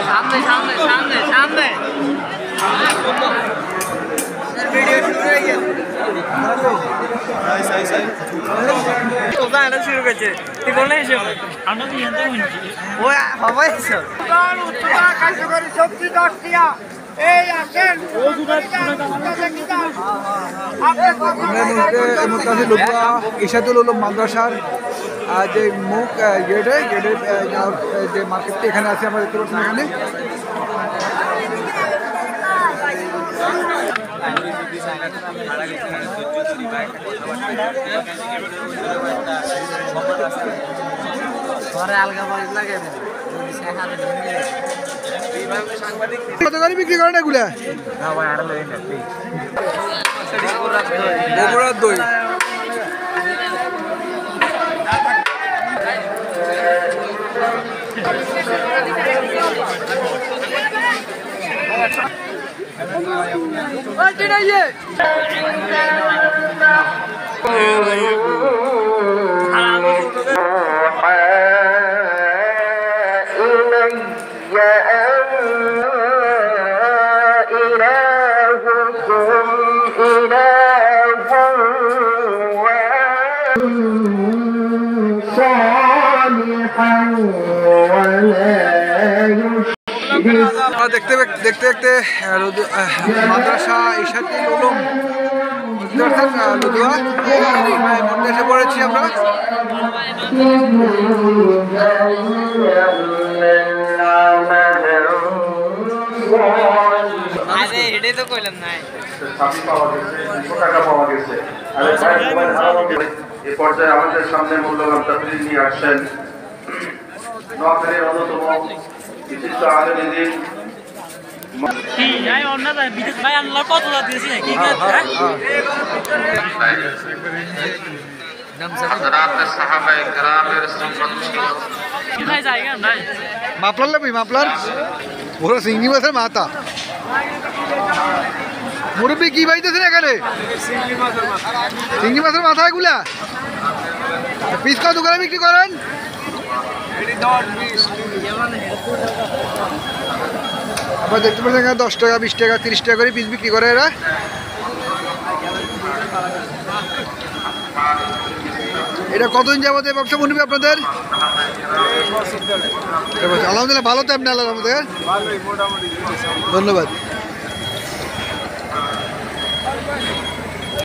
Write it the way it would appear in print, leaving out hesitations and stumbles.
সামনে সামনে সামনে সামনে ভিডিও শুরু হয়ে গেছে শুরু করছে তুই কোন হিসেবে ওই হবে কার্যকরী সবজি 10 টাকা এই আসেন ইশাতুল উলুম মাদ্রাসার যে মুখ গেটের যে মার্কেটটি এখানে আছে আমরা দেখতে পাচ্ছি এখানে কত করে বিক্রি করেন এগুলা? বগুড়ার দই দেখতে দেখতে দেখতে মাদ্রাসা ইশাতুল উলুম লুদুয়া এসে পড়েছি আমরা এটাই তো কইলাম নাই এ পর্যায়ে আমাদের সামনে মূল্যবান তাকরীর নিয়ে আসছেন নোয়াখালীর অন্যতম বিশিষ্ট আলেমীদের মাপলার লাগবে মাপলার ওরা সিঙ্গি মাছের মাথা মুরব্বী কি পাইতেছেন এখানে চিংড়ি মাছের মাথা এগুলা পিস কত দোকানে বিক্রি করেন আপনারা দেখতে পাচ্ছেন এখানে 10 টাকা 20 টাকা 30 টাকা করে পিস বিক্রি করে এরা এটা কতদিন যাবত এই ব্যবসা মনে আপনাদের আলহামদুলিল্লাহ ভালো তো আপনি আল্লাহর রহমতে ধন্যবাদ